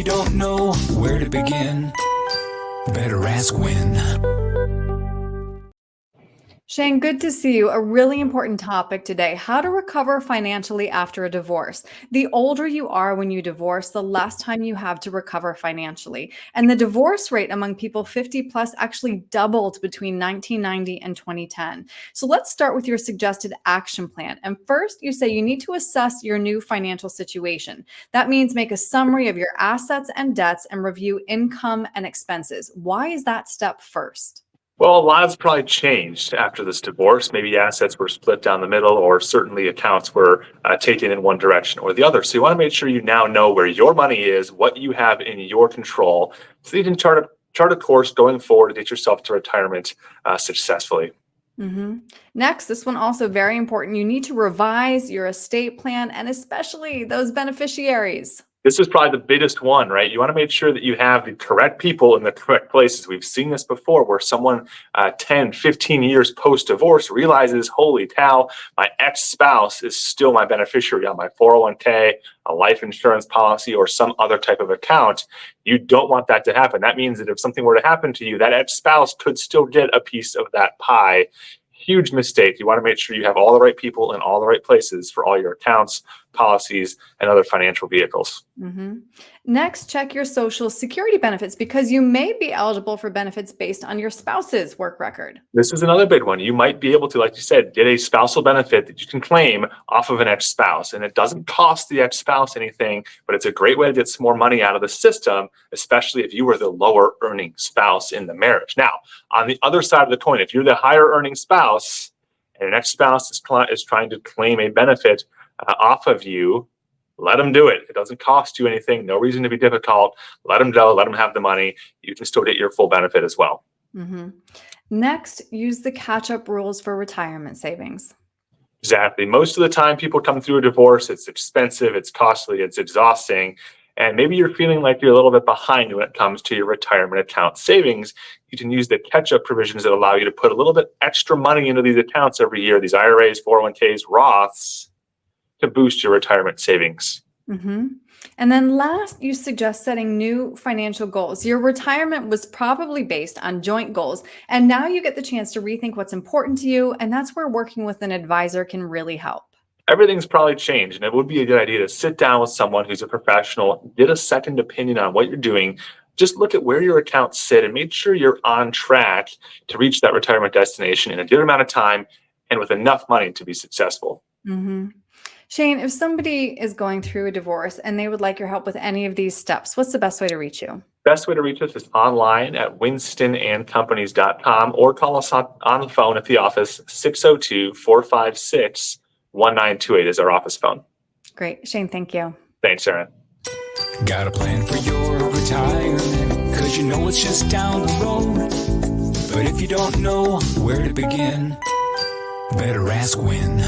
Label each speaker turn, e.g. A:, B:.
A: you don't know where to begin, better ask Win.
B: Shane, good to see you. A really important topic today, how to recover financially after a divorce. The older you are when you divorce, the less time you have to recover financially. And the divorce rate among people 50 plus actually doubled between 1990 and 2010. So let's start with your suggested action plan. And first, you say you need to assess your new financial situation. That means make a summary of your assets and debts and review income and expenses. Why is that step first?
C: Well, a lot has probably changed after this divorce. Maybe assets were split down the middle, or certainly accounts were taken in one direction or the other. So you want to make sure you now know where your money is, what you have in your control, so you can chart a course going forward to get yourself to retirement successfully.
B: Next, this one also very important. You need to revise your estate plan and especially those beneficiaries.
C: This is probably the biggest one, right? You want to make sure that you have the correct people in the correct places. We've seen this before where someone 10, 15 years post-divorce realizes, holy cow, my ex-spouse is still my beneficiary on my 401k, a life insurance policy, or some other type of account. You don't want that to happen. That means that if something were to happen to you, that ex-spouse could still get a piece of that pie. Huge mistake. You want to make sure you have all the right people in all the right places for all your accounts, policies, and other financial vehicles.
B: Next, check your Social Security benefits because you may be eligible for benefits based on your spouse's work record.
C: This is another big one. You might be able to, like you said, get a spousal benefit that you can claim off of an ex-spouse. And it doesn't cost the ex-spouse anything, but it's a great way to get some more money out of the system, especially if you were the lower earning spouse in the marriage. Now, on the other side of the coin, if you're the higher earning spouse and an ex-spouse is trying to claim a benefit off of you, let them do it. It doesn't cost you anything. No reason to be difficult. Let them go. Let them have the money. You can still get your full benefit as well.
B: Next, use the catch-up rules for retirement savings.
C: Exactly. Most of the time, people come through a divorce. It's expensive. It's costly. It's exhausting. And maybe you're feeling like you're a little bit behind when it comes to your retirement account savings. You can use the catch-up provisions that allow you to put a little bit extra money into these accounts every year, these IRAs, 401ks, Roths, to boost your retirement savings.
B: And then last, you suggest setting new financial goals. Your retirement was probably based on joint goals, and now you get the chance to rethink what's important to you, and that's where working with an advisor can really help.
C: Everything's probably changed, and it would be a good idea to sit down with someone who's a professional, get a second opinion on what you're doing. Just look at where your accounts sit and make sure you're on track to reach that retirement destination in a good amount of time and with enough money to be successful.
B: Shane, if somebody is going through a divorce and they would like your help with any of these steps, what's the best way to reach you?
C: Best way to reach us is online at winstonandcompanies.com or call us on the phone at the office. 602-456-1928 is our office phone.
B: Great. Shane, thank you.
C: Thanks, Erin.
A: Got a plan for your retirement, cause you know it's just down the road. But if you don't know where to begin, better ask Win.